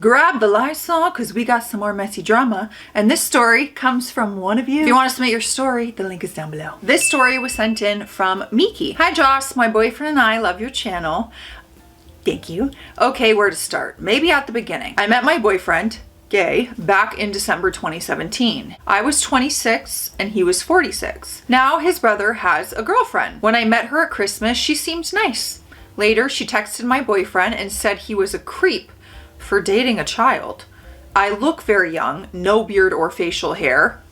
Grab the Lysol because we got some more messy drama, and this story comes from one of you. If you want to submit your story, the link is down below. This story was sent in from Miki. Hi Joss, my boyfriend and I love your channel. Thank you. Okay, where to start? Maybe at the beginning. I met my boyfriend, gay, back in December 2017. I was 26 and he was 46. Now his brother has a girlfriend. When I met her at Christmas, she seemed nice. Later, she texted my boyfriend and said he was a creep for dating a child. I look very young, no beard or facial hair,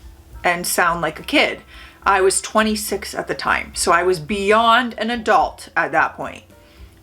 and sound like a kid. I was 26 at the time, so I was beyond an adult at that point.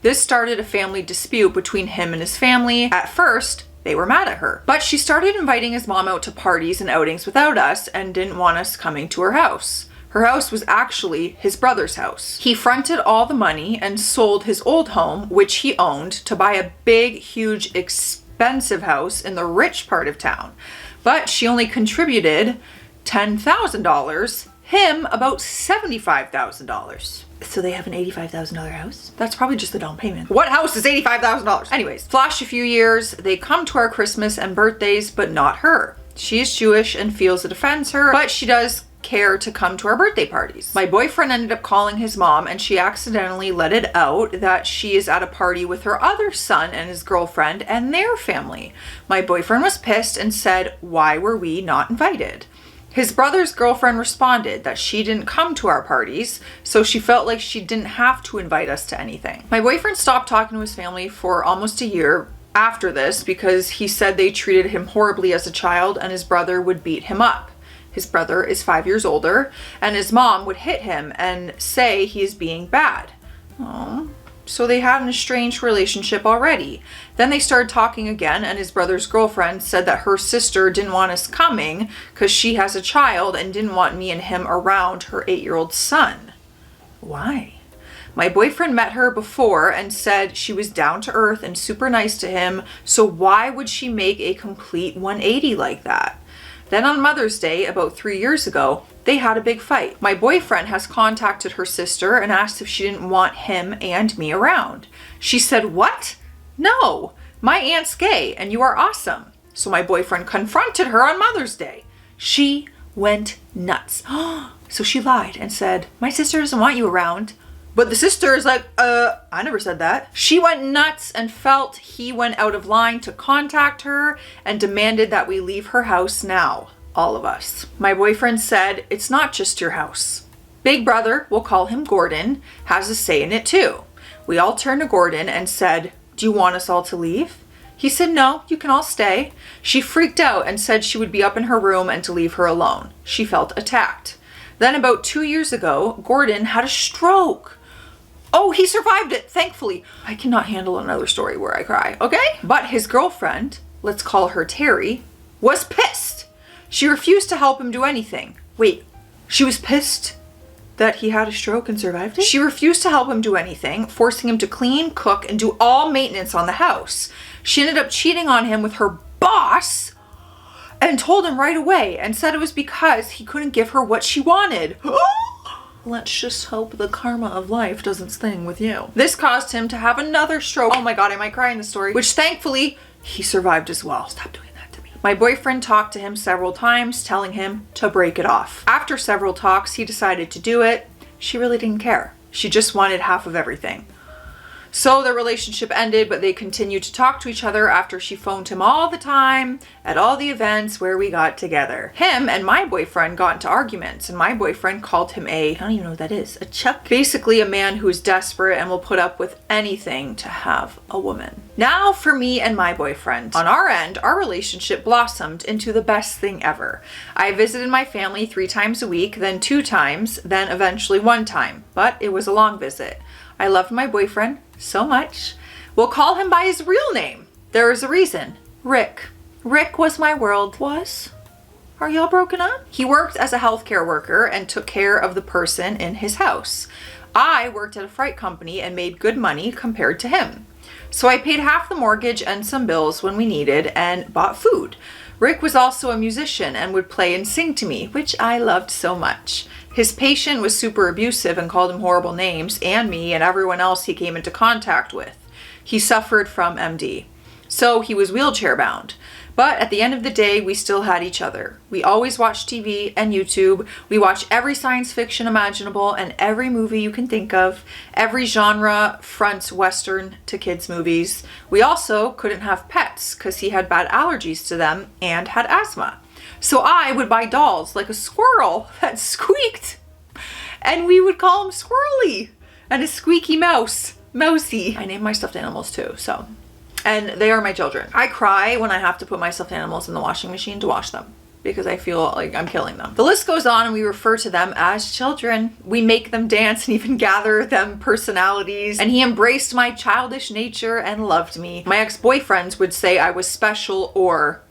This started a family dispute between him and his family. At first, they were mad at her, but she started inviting his mom out to parties and outings without us and didn't want us coming to her house. Her house was actually his brother's house. He fronted all the money and sold his old home, which he owned, to buy a big, huge, expensive house in the rich part of town. But she only contributed $10,000, him about $75,000. So they have an $85,000 house? That's probably just the down payment. What house is $85,000? Anyways, flash a few years, they come to our Christmas and birthdays, but not her. She is Jewish and feels it offends her, but she does care to come to our birthday parties. My boyfriend ended up calling his mom and she accidentally let it out that she is at a party with her other son and his girlfriend and their family. My boyfriend was pissed and said, why were we not invited? His brother's girlfriend responded that she didn't come to our parties, so she felt like she didn't have to invite us to anything. My boyfriend stopped talking to his family for almost a year after this because he said they treated him horribly as a child and his brother would beat him up. His brother is 5 years older, and his mom would hit him and say he is being bad. Oh, so they had an estranged relationship already. Then they started talking again, and his brother's girlfriend said that her sister didn't want us coming because she has a child and didn't want me and him around her 8-year-old son. Why? My boyfriend met her before and said she was down to earth and super nice to him, so why would she make a complete 180 like that? Then on Mother's Day, about 3 years ago, they had a big fight. My boyfriend has contacted her sister and asked if she didn't want him and me around. She said, what? No, my aunt's gay and you are awesome. So my boyfriend confronted her on Mother's Day. She went nuts. So she lied and said, my sister doesn't want you around. But the sister is like, I never said that. She went nuts and felt he went out of line to contact her and demanded that we leave her house now, all of us. My boyfriend said, it's not just your house. Big brother, we'll call him Gordon, has a say in it too. We all turned to Gordon and said, do you want us all to leave? He said, no, you can all stay. She freaked out and said she would be up in her room and to leave her alone. She felt attacked. Then about 2 years ago, Gordon had a stroke. Oh, he survived it, thankfully. I cannot handle another story where I cry, okay? But his girlfriend, let's call her Terry, was pissed. She refused to help him do anything. Wait, she was pissed that he had a stroke and survived it? She refused to help him do anything, forcing him to clean, cook, and do all maintenance on the house. She ended up cheating on him with her boss and told him right away and said it was because he couldn't give her what she wanted. Let's just hope the karma of life doesn't sting with you. This caused him to have another stroke. Oh my God, I might cry in the story. Which thankfully, he survived as well. Stop doing that to me. My boyfriend talked to him several times, telling him to break it off. After several talks, he decided to do it. She really didn't care. She just wanted half of everything. So their relationship ended, but they continued to talk to each other after she phoned him all the time at all the events where we got together. Him and my boyfriend got into arguments, and my boyfriend called him I don't even know what that is, a chuck. Basically a man who is desperate and will put up with anything to have a woman. Now for me and my boyfriend. On our end, our relationship blossomed into the best thing ever. I visited my family 3 times a week, then 2 times, then eventually 1 time, but it was a long visit. I loved my boyfriend so much. We'll call him by his real name. There is a reason. Rick. Rick was my world. Was? Are y'all broken up? He worked as a healthcare worker and took care of the person in his house. I worked at a freight company and made good money compared to him. So I paid half the mortgage and some bills when we needed and bought food. Rick was also a musician and would play and sing to me, which I loved so much. His patient was super abusive and called him horrible names, and me and everyone else he came into contact with. He suffered from MD. so he was wheelchair bound. But at the end of the day, we still had each other. We always watched TV and YouTube. We watched every science fiction imaginable and every movie you can think of. Every genre fronts Western to kids movies. We also couldn't have pets because he had bad allergies to them and had asthma. So I would buy dolls like a squirrel that squeaked. And we would call him Squirrely. And a squeaky mouse, Mousy. I named my stuffed animals too, so. And they are my children. I cry when I have to put my stuffed animals in the washing machine to wash them because I feel like I'm killing them. The list goes on and we refer to them as children. We make them dance and even gather them personalities. And he embraced my childish nature and loved me. My ex-boyfriends would say I was special or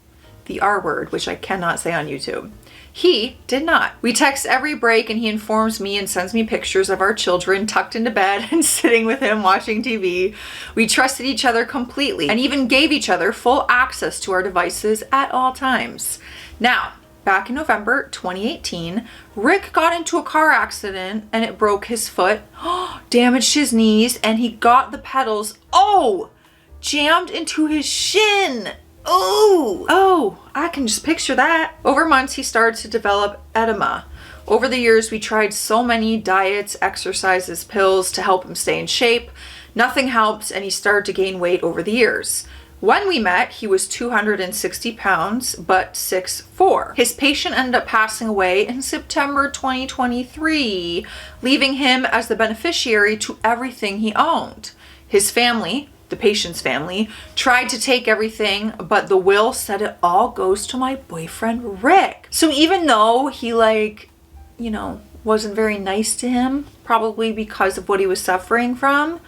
the R word, which I cannot say on YouTube. He did not. We text every break and he informs me and sends me pictures of our children tucked into bed and sitting with him watching TV. We trusted each other completely and even gave each other full access to our devices at all times. Now, back in November 2018, Rick got into a car accident and it broke his foot, damaged his knees, and he got the pedals, jammed into his shin. Oh, I can just picture that. Over months, he started to develop edema. Over the years, we tried so many diets, exercises, pills to help him stay in shape. Nothing helped, and he started to gain weight over the years. When we met, he was 260 pounds, but 6'4". His patient ended up passing away in September 2023, leaving him as the beneficiary to everything he owned. His family, the patient's family, tried to take everything, but the will said it all goes to my boyfriend Rick. So even though he wasn't very nice to him, probably because of what he was suffering from,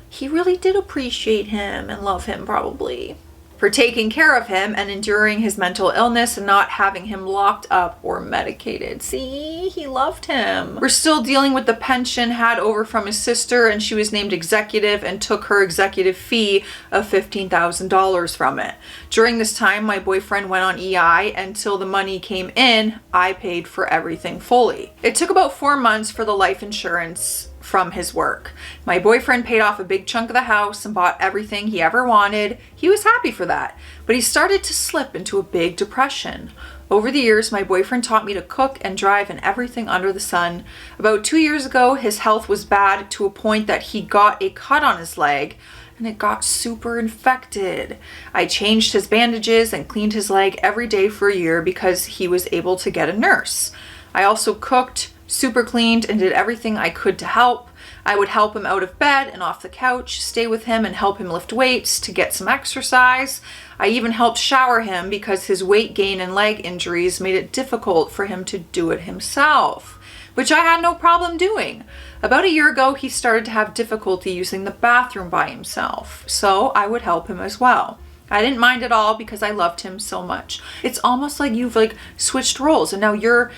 he really did appreciate him and love him probably for taking care of him and enduring his mental illness and not having him locked up or medicated. See, he loved him. We're still dealing with the pension had over from his sister, and she was named executive and took her executive fee of $15,000 from it. During this time, my boyfriend went on EI. Until the money came in, I paid for everything fully. It took about 4 months for the life insurance from his work. My boyfriend paid off a big chunk of the house and bought everything he ever wanted. He was happy for that, but he started to slip into a big depression. Over the years, my boyfriend taught me to cook and drive and everything under the sun. About 2 years ago, his health was bad to a point that he got a cut on his leg and it got super infected. I changed his bandages and cleaned his leg every day for a year because he was able to get a nurse. I also cooked, super cleaned, and did everything I could to help. I would help him out of bed and off the couch, stay with him and help him lift weights to get some exercise. I even helped shower him because his weight gain and leg injuries made it difficult for him to do it himself, which I had no problem doing. About a year ago, he started to have difficulty using the bathroom by himself, so I would help him as well. I didn't mind at all because I loved him so much. It's almost like you've switched roles and now you're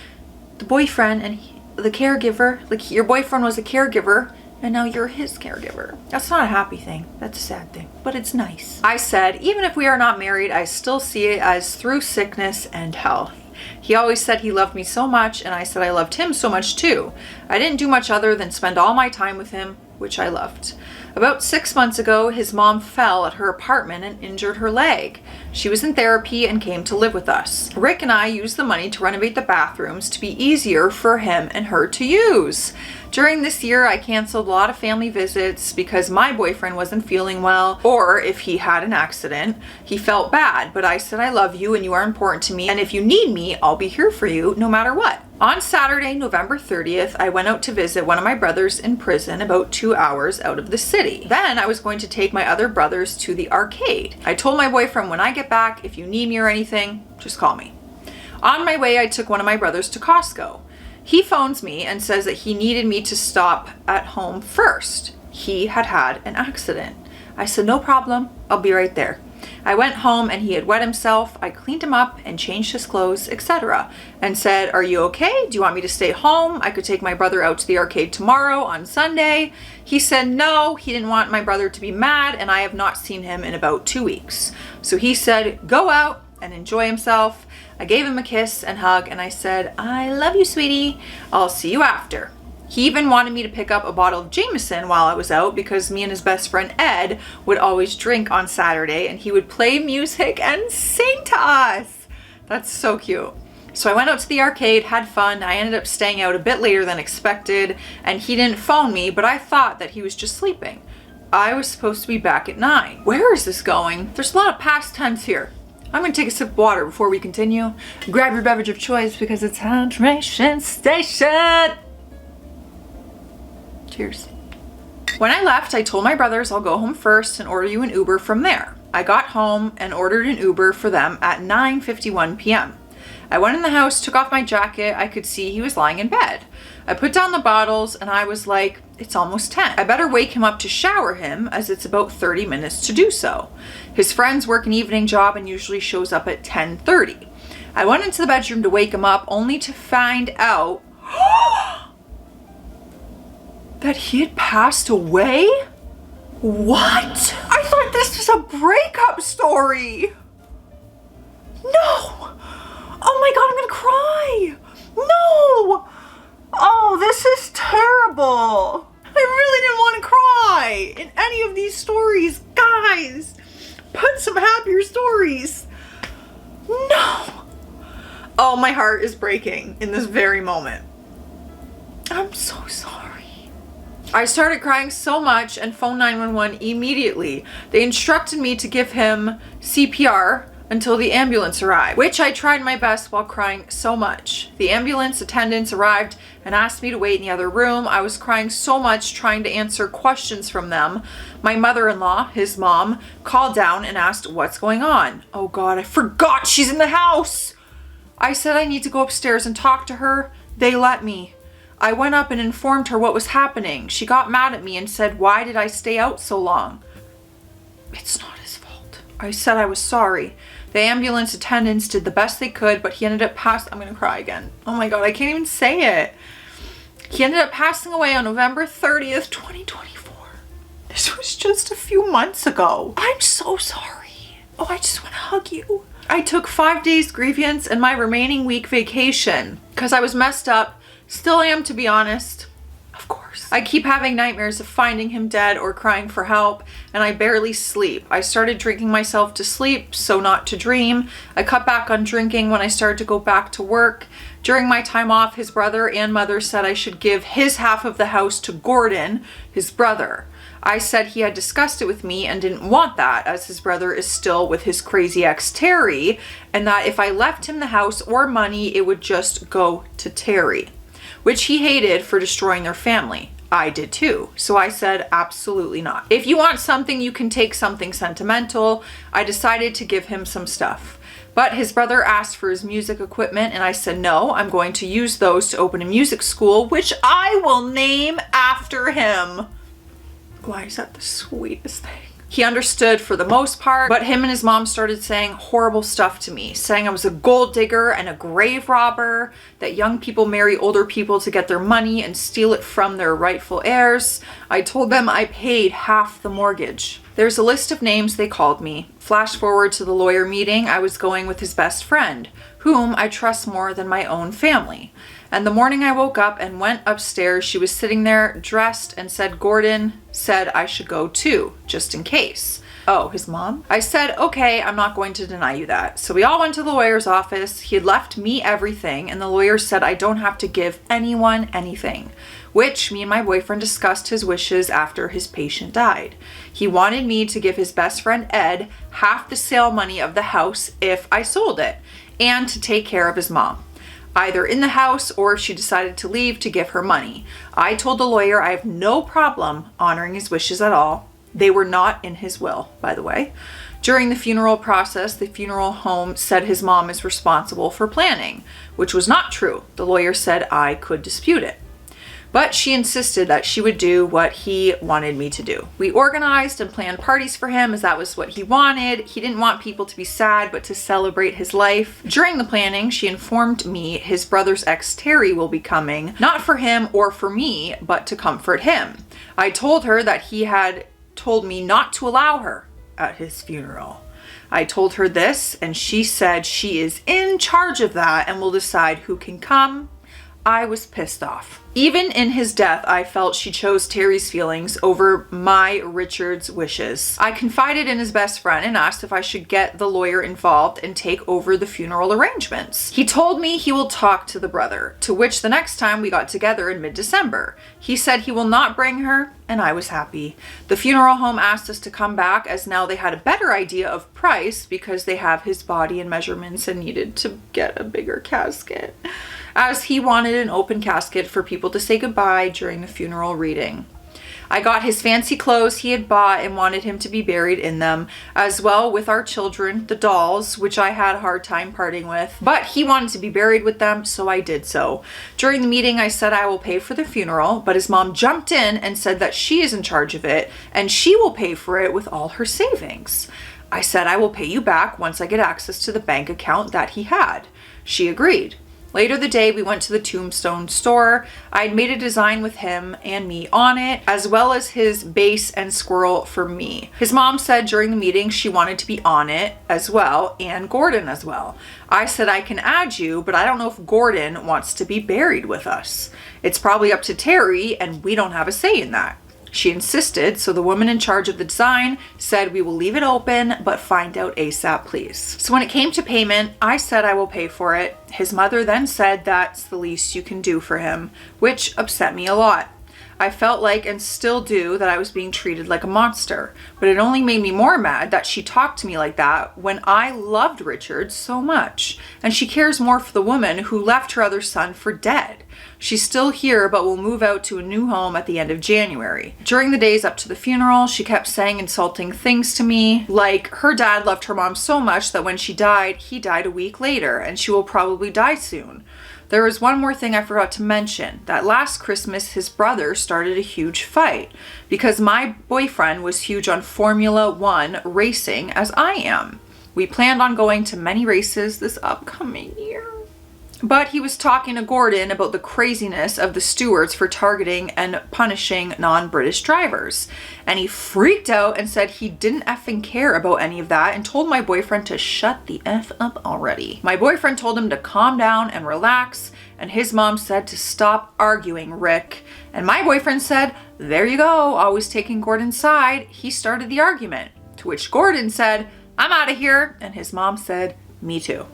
the boyfriend and the caregiver. Your boyfriend was a caregiver and now you're his caregiver. That's not a happy thing. That's a sad thing, but it's nice. I said, even if we are not married, I still see it as through sickness and health. He always said he loved me so much, and I said I loved him so much too. I didn't do much other than spend all my time with him, which I loved. About 6 months ago, his mom fell at her apartment and injured her leg. She was in therapy and came to live with us. Rick and I used the money to renovate the bathrooms to be easier for him and her to use. During this year, I canceled a lot of family visits because my boyfriend wasn't feeling well, or if he had an accident, he felt bad. But I said, I love you and you are important to me, and if you need me, I'll be here for you no matter what. On Saturday, November 30th, I went out to visit one of my brothers in prison about 2 hours out of the city. Then I was going to take my other brothers to the arcade. I told my boyfriend, when I get back, if you need me or anything, just call me. On my way, I took one of my brothers to Costco. He phones me and says that he needed me to stop at home first. He had had an accident. I said, no problem, I'll be right there. I went home and he had wet himself. I cleaned him up and changed his clothes, etc. and said, are you okay? Do you want me to stay home? I could take my brother out to the arcade tomorrow on Sunday. He said no, he didn't want my brother to be mad, and I have not seen him in about 2 weeks. So he said, go out and enjoy himself. I gave him a kiss and hug and I said, I love you, sweetie. I'll see you after. He even wanted me to pick up a bottle of Jameson while I was out because me and his best friend Ed would always drink on Saturday, and he would play music and sing to us. That's so cute. So I went out to the arcade, had fun. I ended up staying out a bit later than expected, and he didn't phone me, but I thought that he was just sleeping. I was supposed to be back at 9. Where is this going? There's a lot of past tense here. I'm gonna take a sip of water before we continue. Grab your beverage of choice because it's hydration station. Cheers. When I left, I told my brothers I'll go home first and order you an Uber from there. I got home and ordered an Uber for them at 9:51 p.m. I went in the house, took off my jacket. I could see he was lying in bed. I put down the bottles and I was like, it's almost 10. I better wake him up to shower him as it's about 30 minutes to do so. His friends work an evening job and usually shows up at 10:30. I went into the bedroom to wake him up only to find out that he had passed away? What? I thought this was a breakup story. No. Oh my God, I'm gonna cry. No. Oh, this is terrible. I really didn't want to cry in any of these stories. Guys, put some happier stories. No. Oh, my heart is breaking in this very moment. I'm so sorry. I started crying so much and phoned 911 immediately. They instructed me to give him CPR until the ambulance arrived, which I tried my best while crying so much. The ambulance attendants arrived and asked me to wait in the other room. I was crying so much trying to answer questions from them. My mother-in-law, his mom, called down and asked what's going on. Oh God, I forgot she's in the house. I said I need to go upstairs and talk to her. They let me. I went up and informed her what was happening. She got mad at me and said, why did I stay out so long? It's not his fault. I said I was sorry. The ambulance attendants did the best they could, but he ended up I'm gonna cry again. Oh my God, I can't even say it. He ended up passing away on November 30th, 2024. This was just a few months ago. I'm so sorry. Oh, I just wanna hug you. I took 5 days grievance and my remaining week vacation because I was messed up. Still am, to be honest. Of course. I keep having nightmares of finding him dead or crying for help, and I barely sleep. I started drinking myself to sleep so not to dream. I cut back on drinking when I started to go back to work. During my time off, his brother and mother said I should give his half of the house to Gordon, his brother. I said he had discussed it with me and didn't want that, as his brother is still with his crazy ex Terry, and that if I left him the house or money, it would just go to Terry, which he hated for destroying their family. I did too. So I said, absolutely not. If you want something, you can take something sentimental. I decided to give him some stuff. But his brother asked for his music equipment and I said, no, I'm going to use those to open a music school, which I will name after him. Why is that the sweetest thing? He understood for the most part, but him and his mom started saying horrible stuff to me, saying I was a gold digger and a grave robber, that young people marry older people to get their money and steal it from their rightful heirs. I told them I paid half the mortgage. There's a list of names they called me. Flash forward to the lawyer meeting, I was going with his best friend, whom I trust more than my own family. And the morning I woke up and went upstairs, she was sitting there dressed and said, Gordon said I should go too, just in case. Oh, his mom? I said, okay, I'm not going to deny you that. So we all went to the lawyer's office. He had left me everything and the lawyer said I don't have to give anyone anything, which me and my boyfriend discussed his wishes after his patient died. He wanted me to give his best friend Ed half the sale money of the house if I sold it and to take care of his mom, either in the house or if she decided to leave, to give her money. I told the lawyer I have no problem honoring his wishes at all. They were not in his will, by the way. During the funeral process, the funeral home said his mom is responsible for planning, which was not true. The lawyer said I could dispute it. But she insisted that she would do what he wanted me to do. We organized and planned parties for him as that was what he wanted. He didn't want people to be sad, but to celebrate his life. During the planning, she informed me his brother's ex Terry will be coming, not for him or for me, but to comfort him. I told her that he had told me not to allow her at his funeral. I told her this and she said she is in charge of that and will decide who can come. I was pissed off. Even in his death, I felt she chose Terry's feelings over my Richard's wishes. I confided in his best friend and asked if I should get the lawyer involved and take over the funeral arrangements. He told me he will talk to the brother, to which the next time we got together in mid-December. He said he will not bring her, and I was happy. The funeral home asked us to come back as now they had a better idea of price because they have his body and measurements and needed to get a bigger casket, as he wanted an open casket for people to say goodbye during the funeral reading. I got his fancy clothes he had bought and wanted him to be buried in them, as well with our children, the dolls, which I had a hard time parting with. But he wanted to be buried with them, so I did so. During the meeting, I said I will pay for the funeral, but his mom jumped in and said that she is in charge of it, and she will pay for it with all her savings. I said I will pay you back once I get access to the bank account that he had. She agreed. Later the day, we went to the tombstone store. I had made a design with him and me on it, as well as his base and squirrel for me. His mom said during the meeting she wanted to be on it as well, and Gordon as well. I said I can add you, but I don't know if Gordon wants to be buried with us. It's probably up to Terry, and we don't have a say in that. She insisted, so the woman in charge of the design said we will leave it open, but find out ASAP, please. So when it came to payment, I said I will pay for it. His mother then said that's the least you can do for him, which upset me a lot. I felt like, and still do, that I was being treated like a monster, but it only made me more mad that she talked to me like that when I loved Richard so much, and she cares more for the woman who left her other son for dead. She's still here, but will move out to a new home at the end of January. During the days up to the funeral, she kept saying insulting things to me, like her dad loved her mom so much that when she died, he died a week later, and she will probably die soon. There was one more thing I forgot to mention, that last Christmas his brother started a huge fight because my boyfriend was huge on Formula 1 racing as I am. We planned on going to many races this upcoming year. But he was talking to Gordon about the craziness of the stewards for targeting and punishing non-British drivers. And he freaked out and said he didn't effing care about any of that and told my boyfriend to shut the F up already. My boyfriend told him to calm down and relax, and his mom said to stop arguing, Rick. And my boyfriend said, there you go, always taking Gordon's side. He started the argument, to which Gordon said, I'm out of here. And his mom said, me too.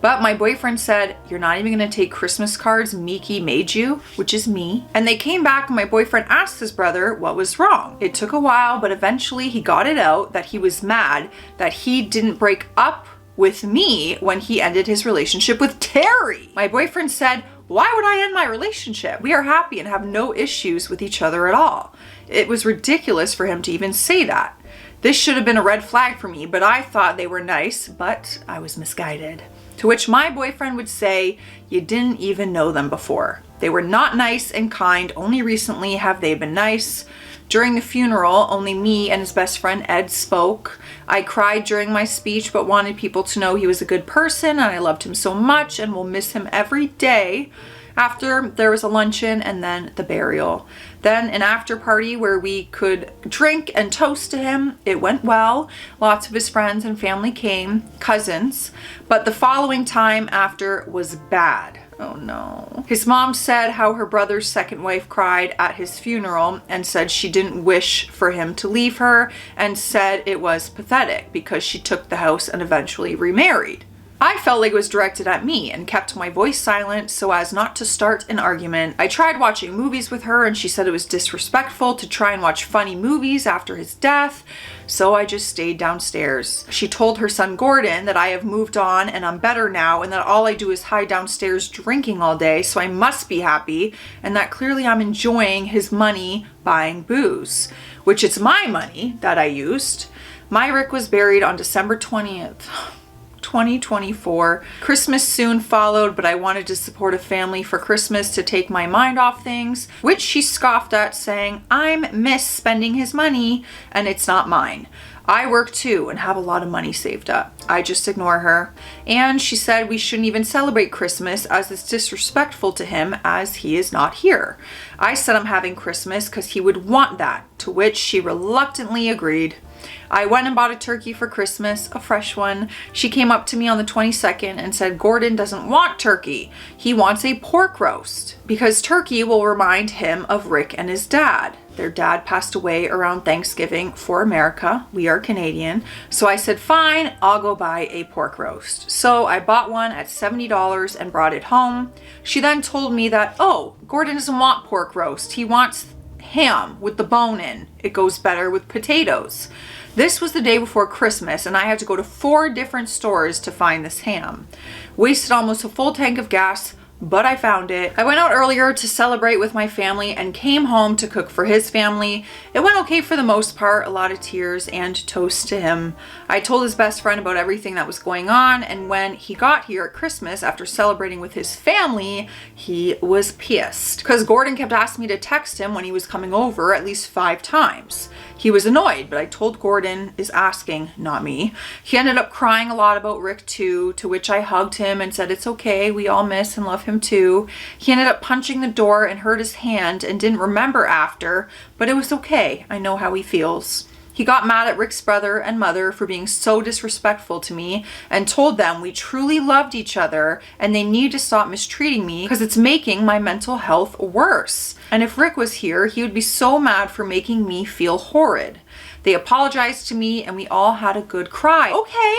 But my boyfriend said, you're not even gonna take Christmas cards Miki made you, which is me. And they came back and my boyfriend asked his brother what was wrong. It took a while, but eventually he got it out that he was mad that he didn't break up with me when he ended his relationship with Terry. My boyfriend said, why would I end my relationship? We are happy and have no issues with each other at all. It was ridiculous for him to even say that. This should have been a red flag for me, but I thought they were nice, but I was misguided. To which my boyfriend would say, you didn't even know them before. They were not nice and kind. Only recently have they been nice. During the funeral, only me and his best friend Ed spoke. I cried during my speech, but wanted people to know he was a good person and I loved him so much and will miss him every day. After, there was a luncheon and then the burial. Then an after party where we could drink and toast to him. It went well. Lots of his friends and family came, cousins. But the following time after was bad. Oh no. His mom said how her brother's second wife cried at his funeral and said she didn't wish for him to leave her and said it was pathetic because she took the house and eventually remarried. I felt like it was directed at me and kept my voice silent so as not to start an argument. I tried watching movies with her and she said it was disrespectful to try and watch funny movies after his death, so I just stayed downstairs. She told her son Gordon that I have moved on and I'm better now and that all I do is hide downstairs drinking all day, so I must be happy, and that clearly I'm enjoying his money buying booze, which it's my money that I used. My Rick was buried on December 20th. 2024. Christmas soon followed, but I wanted to support a family for Christmas to take my mind off things, which she scoffed at, saying, I'm miss spending his money and it's not mine. I work too and have a lot of money saved up. I just ignore her. And she said we shouldn't even celebrate Christmas as it's disrespectful to him as he is not here. I said I'm having Christmas because he would want that, to which she reluctantly agreed. I went and bought a turkey for Christmas, a fresh one. She came up to me on the 22nd and said, Gordon doesn't want turkey. He wants a pork roast because turkey will remind him of Rick and his dad. Their dad passed away around Thanksgiving for America. We are Canadian. So I said, fine, I'll go buy a pork roast. So I bought one at $70 and brought it home. She then told me that, oh, Gordon doesn't want pork roast. He wants ham with the bone in. It goes better with potatoes. This was the day before Christmas and I had to go to 4 different stores to find this ham. Wasted almost a full tank of gas, but I found it. I went out earlier to celebrate with my family and came home to cook for his family. It went okay for the most part, a lot of tears and toast to him. I told his best friend about everything that was going on, and when he got here at Christmas after celebrating with his family, he was pissed because Gordon kept asking me to text him when he was coming over at least 5 times. He was annoyed, but I told Gordon is asking, not me. He ended up crying a lot about Rick too, to which I hugged him and said, it's okay, we all miss and love him too. He ended up punching the door and hurt his hand and didn't remember after, but it was okay. I know how he feels. He got mad at Rick's brother and mother for being so disrespectful to me and told them we truly loved each other and they need to stop mistreating me because it's making my mental health worse. And if Rick was here, he would be so mad for making me feel horrid. They apologized to me and we all had a good cry. Okay,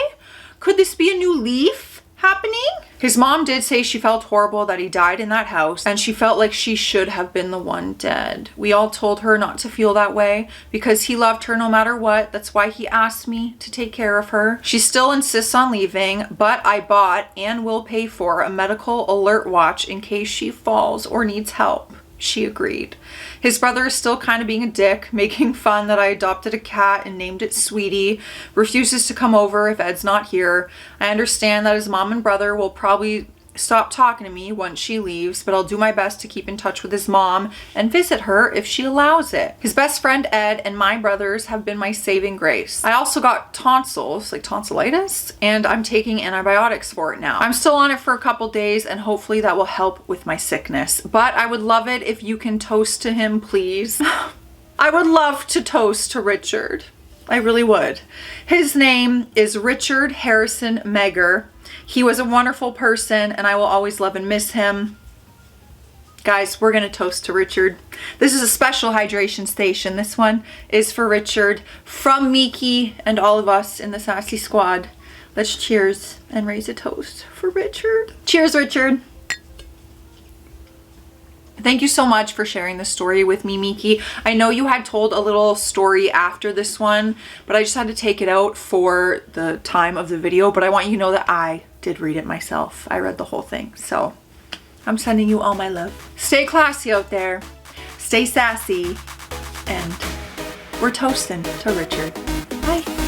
could this be a new leaf happening? His mom did say she felt horrible that he died in that house and she felt like she should have been the one dead. We all told her not to feel that way because he loved her no matter what. That's why he asked me to take care of her. She still insists on leaving, but I bought and will pay for a medical alert watch in case she falls or needs help. She agreed. His brother is still kind of being a dick, making fun that I adopted a cat and named it Sweetie, refuses to come over if Ed's not here. I understand that his mom and brother will probably stop talking to me once she leaves, but I'll do my best to keep in touch with his mom and visit her if she allows it. His best friend Ed and my brothers have been my saving grace. I also got tonsils, like tonsillitis, and I'm taking antibiotics for it now. I'm still on it for a couple days and hopefully that will help with my sickness, but I would love it if you can toast to him, please. I would love to toast to Richard. I really would. His name is Richard Harrison Megger. He was a wonderful person and I will always love and miss him. Guys, we're gonna toast to Richard. This is a special hydration station. This one is for Richard from Miki and all of us in the Sassy Squad. Let's cheers and raise a toast for Richard. Cheers, Richard. Thank you so much for sharing this story with me, Miki. I know you had told a little story after this one, but I just had to take it out for the time of the video. But I want you to know that I did read it myself. I read the whole thing. So I'm sending you all my love. Stay classy out there. Stay sassy. And we're toasting to Richard. Bye.